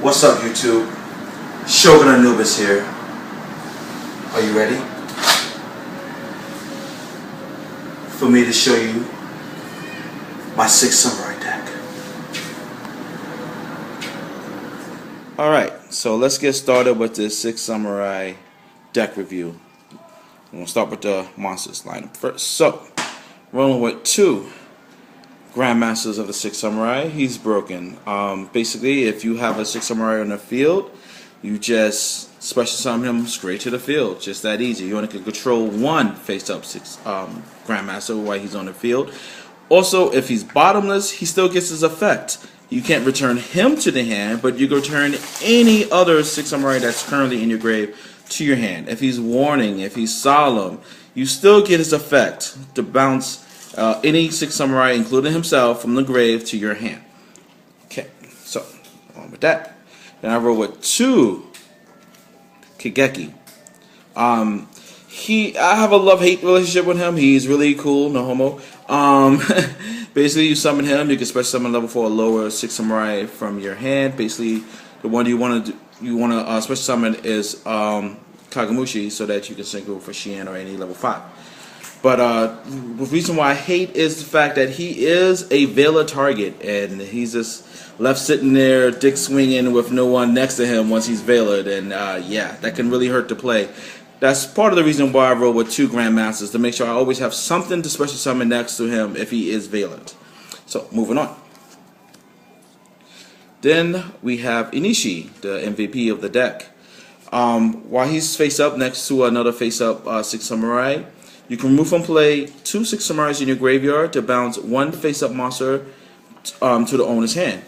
What's up, YouTube? Shogun Anubis here. Are you ready for me to show you my 6 Samurai deck? Alright, so let's get started with this 6 Samurai deck review. I'm going to start with the monsters lineup first. So, rolling with 2 Grandmasters of the 6 Samurai. He's broken. Basically, if you have a 6 Samurai on the field, you just special summon him straight to the field. Just that easy. You only can control 1 face-up 6 Grandmaster while he's on the field. Also, if he's bottomless, he still gets his effect. You can't return him to the hand, but you can return any other 6 Samurai that's currently in your grave to your hand. If he's warning, if he's solemn, you still get his effect to bounce any 6 Samurai, including himself, from the grave to your hand. Okay, so on with that. Then I roll with 2 Kigeki. I have a love-hate relationship with him. He's really cool, no homo. Basically, you summon him. You can special summon level 4 or lower 6 Samurai from your hand. Basically, the one you want to special summon is Kagamushi, so that you can synchro for Shien or any level 5. But the reason why I hate is the fact that he is a Vela target, and he's just left sitting there, dick swinging, with no one next to him once he's Velaed, and yeah, that can really hurt the play. That's part of the reason why I roll with 2 Grandmasters, to make sure I always have something to special summon next to him if he is Velaed. So, moving on. Then we have Inishi, the MVP of the deck. While he's face up next to another face up 6 Samurai, you can remove from play 2 6 Samurais in your graveyard to bounce 1 face-up monster to the owner's hand.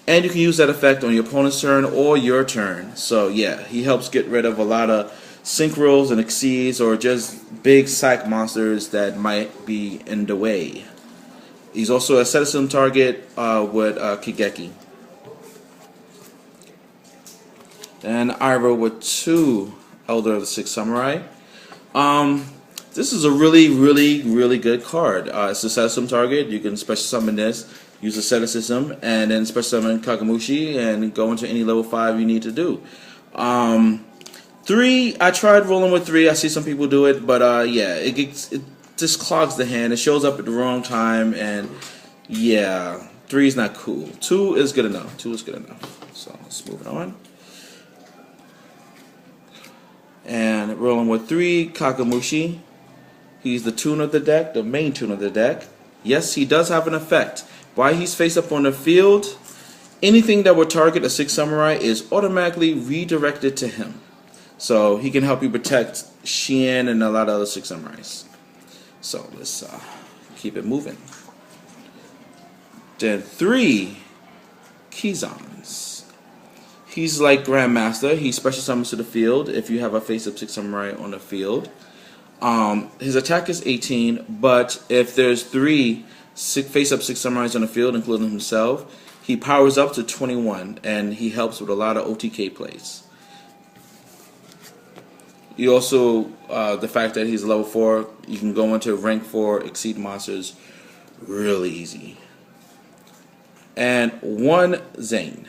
And you can use that effect on your opponent's turn or your turn. So yeah, he helps get rid of a lot of synchros and exceeds, or just big psych monsters that might be in the way. He's also a asceticism target with Kigeki. Then I roll with 2 Elder of the 6 Samurai. This is a really good card. It's a asceticism target. You can special summon this, use asceticism, and then special summon Kagamushi and go into any level 5 you need to do. 3, I tried rolling with 3. I see some people do it, but yeah, it just clogs the hand. It shows up at the wrong time, and yeah, 3 is not cool. 2 is good enough. 2 is good enough. So let's move it on. And rolling with 3 Kagamushi. He's the tune of the deck, the main tune of the deck. Yes, he does have an effect. While he's face up on the field, anything that would target a 6 Samurai is automatically redirected to him. So he can help you protect Shien and a lot of other 6 Samurais. So let's keep it moving. Then 3 Kizans. He's like Grandmaster. He special summons to the field if you have a face up 6 Samurai on the field. His attack is 18, but if there's 3 face-up 6 Samurais on the field, including himself, he powers up to 21, and he helps with a lot of OTK plays. You also, the fact that he's level 4, you can go into rank 4 exceed monsters really easy. And 1 Zane.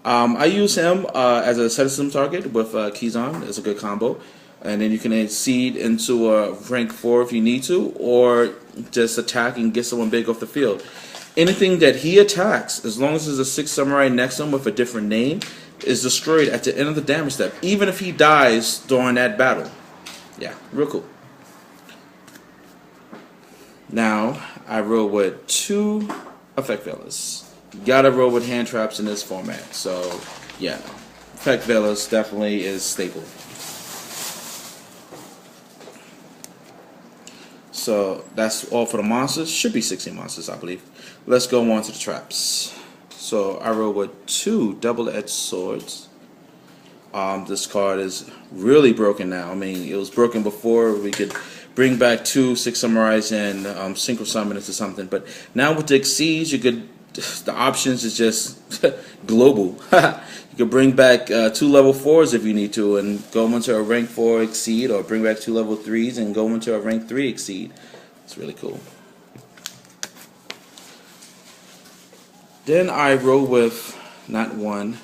I use him as a asceticism target with Kizan. It's a good combo. And then you can exceed into a rank 4 if you need to, or just attack and get someone big off the field. Anything that he attacks, as long as there's a 6 Samurai next to him with a different name, is destroyed at the end of the damage step, even if he dies during that battle. Yeah, real cool. Now, I roll with 2 Effect Velas. Gotta roll with hand traps in this format. So, yeah, Effect Velas definitely is staple. So that's all for the monsters. Should be 16 monsters, I believe. Let's go on to the traps. So I roll with 2 double-edged swords. This card is really broken now. I mean, it was broken before. We could bring back 2 6 Samurais and synchro summon into something. But now with the Exceeds, you could. The options is just global. You could bring back 2 level 4s if you need to, and go into a rank 4 exceed, or bring back 2 level 3s and go into a rank 3 exceed. It's really cool. Then I roll with not 1,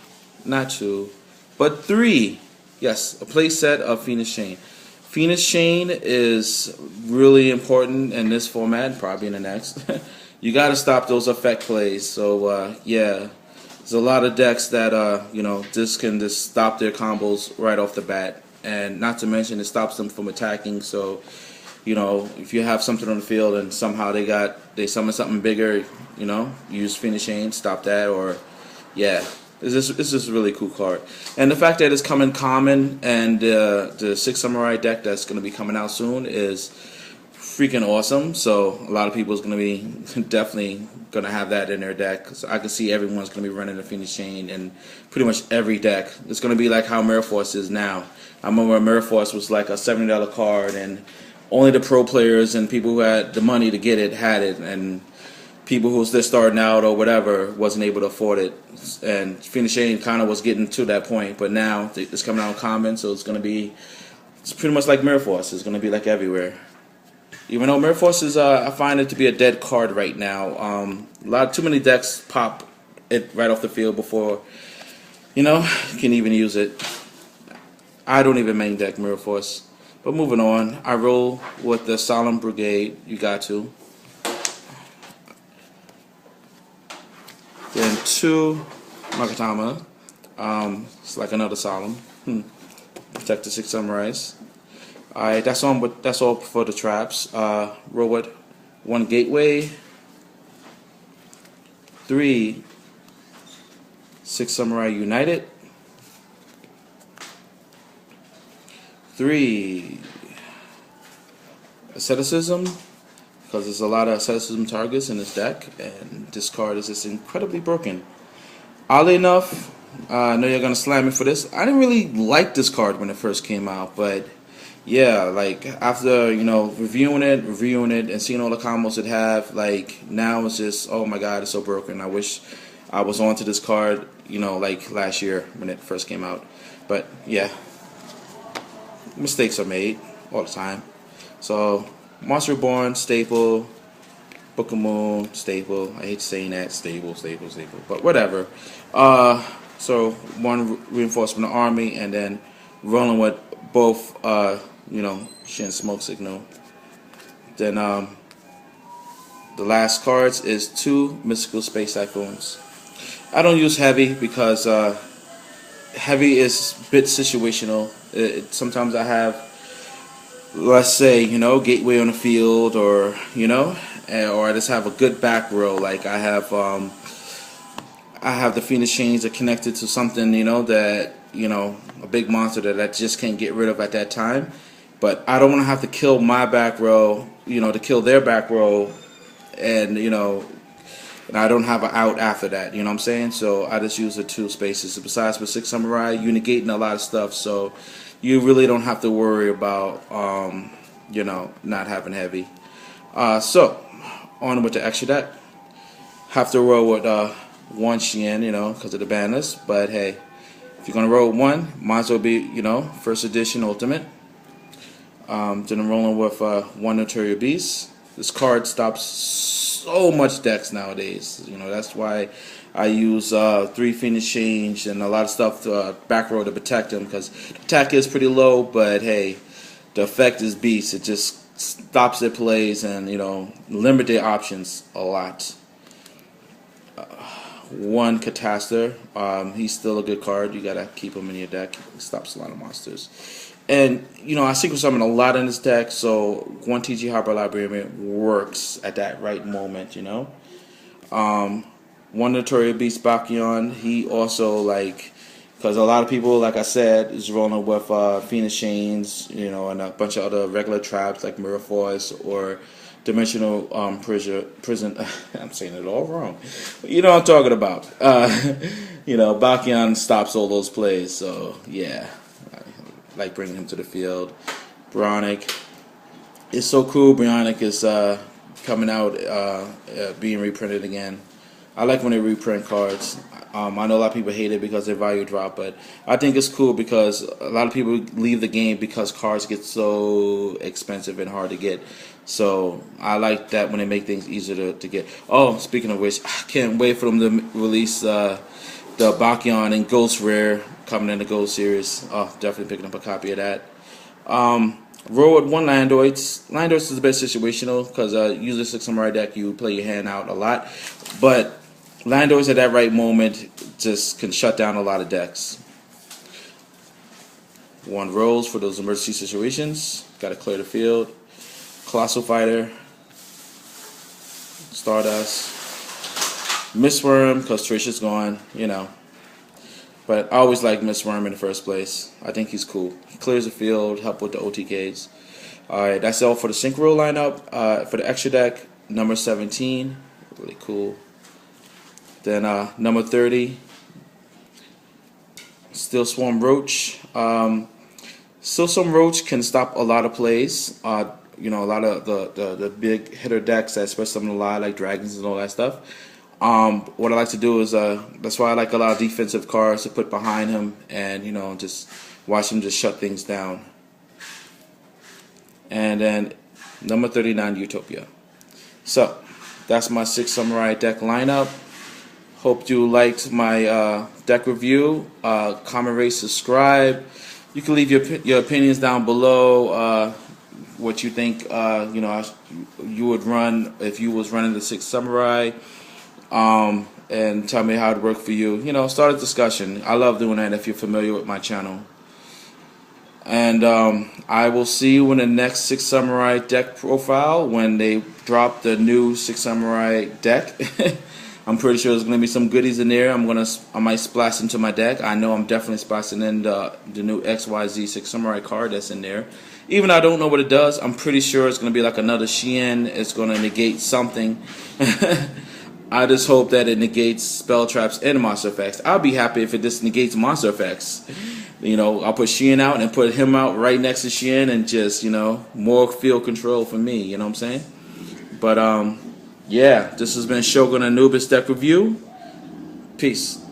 not 2, but 3. Yes, a play set of Phoenix Chain. Phoenix Chain is really important in this format, probably in the next. You got to stop those effect plays. So yeah, there's a lot of decks that just can just stop their combos right off the bat, and not to mention it stops them from attacking. So if you have something on the field and somehow they summon something bigger, use Phoenix Chain, stop that, or yeah. It's just a really cool card. And the fact that it's coming common, and the Six Samurai deck that's going to be coming out soon is freaking awesome. So a lot of people is going to be definitely going to have that in their deck. So I can see everyone's going to be running the Phoenix Chain in pretty much every deck. It's going to be like how Mirror Force is now. I remember Mirror Force was like a $70 card, and only the pro players and people who had the money to get it had it, and people who was just starting out or whatever wasn't able to afford it. And Phoenix Chain kind of was getting to that point, but now it's coming out common, so it's pretty much like Mirror Force. It's going to be like everywhere. Even though Mirror Force is, I find it to be a dead card right now. Too many decks pop it right off the field before you can even use it. I don't even main deck Mirror Force. But moving on, I roll with the Solemn Brigade. You got to. Then 2 Makatama. It's like another Solemn. Protect the 6 Samurais. Alright, that's all for the traps. Roll with 1 Gateway. 3 6 Samurai United. 3 Asceticism, because there's a lot of asceticism targets in this deck, and this card is just incredibly broken. Oddly enough, I know you're gonna slam me for this. I didn't really like this card when it first came out, but yeah, like after reviewing it, and seeing all the combos it have, like now it's just, oh my god, it's so broken. I wish I was onto this card, like last year when it first came out. But yeah, mistakes are made all the time. So Monster Reborn, staple. Book of Moon, staple. I hate saying that, staple, but whatever. So 1 reinforcement army, and then rolling with both, Shin Smoke Signal. Then the last cards is 2 Mystical Space Typhoons. I don't use heavy because heavy is a bit situational. Sometimes I have, let's say, Gateway on the field, or or I just have a good back row. Like I have the Phoenix Chains are connected to something, that a big monster that I just can't get rid of at that time. But I don't want to have to kill my back row, to kill their back row, and and I don't have an out after that. You know what I'm saying? So I just use the 2 spaces. Besides with 6 Samurai, you're negating a lot of stuff, so you really don't have to worry about not having heavy. So on with the extra deck. Have to roll with 1 Xian, because of the banners. But hey, if you're gonna roll 1, might as well be first edition ultimate. Then I'm rolling with 1 Notorious Beast. This card stops so much decks nowadays. That's why I use 3 Phoenix Change and a lot of stuff back row to protect them, because the attack is pretty low, but hey, the effect is beast. It just stops their plays and limit their options a lot. 1 Catastor. He's still a good card. You gotta keep him in your deck. He stops a lot of monsters. And I secret summon a lot in this deck, so 1 TG Harbor Librarian works at that right moment. 1 Notorious Beast Bakyon. He also, because a lot of people, like I said, is rolling with Phoenix Chains, and a bunch of other regular traps like Mirror Force or Dimensional Prison. I'm saying it all wrong. You know what I'm talking about. Bakyon stops all those plays, so yeah. I like bringing him to the field. Bionic. It's so cool. Bionic is coming out, being reprinted again. I like when they reprint cards. I know a lot of people hate it because their value drop, but I think it's cool because a lot of people leave the game because cards get so expensive and hard to get. So I like that when they make things easier to get. Oh, speaking of which, I can't wait for them to release the Bakyon and Ghost Rare coming in the Gold Series. Oh, definitely picking up a copy of that. Roll with 1 Landoids. Landoids is a bit situational because usually 6 Samurai deck you play your hand out a lot, but Landoids at that right moment just can shut down a lot of decks. 1 Rose for those emergency situations. Got to clear the field. Colossal Fighter. Stardust. Mistworm because Trish is gone, you know. But I always like Mistworm in the first place. I think he's cool. He clears the field, help with the OTKs. Alright, that's all for the Synchro lineup. For the extra deck, number 17. Really cool. Then number 30. Still Swarm Roach. Still Some Roach can stop a lot of plays. You know, a lot of the big hitter decks that especially some of the lie like dragons and all that stuff. What I like to do is that's why I like a lot of defensive cards to put behind him, and you know, just watch him just shut things down. And then number 39, Utopia. So that's my 6 Samurai deck lineup. Hope you liked my deck review. Comment, rate, subscribe. You can leave your opinions down below. What you think you know you would run if you was running the 6 Samurai. And tell me how it worked for you. You know, start a discussion. I love doing that if you're familiar with my channel. And I will see you in the next 6 Samurai deck profile when they drop the new 6 Samurai deck. I'm pretty sure there's going to be some goodies in there. I might splash into my deck. I know I'm definitely splashing in the new XYZ 6 Samurai card that's in there. Even though I don't know what it does, I'm pretty sure it's going to be like another Shien. It's going to negate something. I just hope that it negates spell traps and monster effects. I'll be happy if it just negates monster effects. You know, I'll put Shien out and put him out right next to Shien and just, you know, more field control for me. You know what I'm saying? But, yeah, this has been Shogun Anubis deck review. Peace.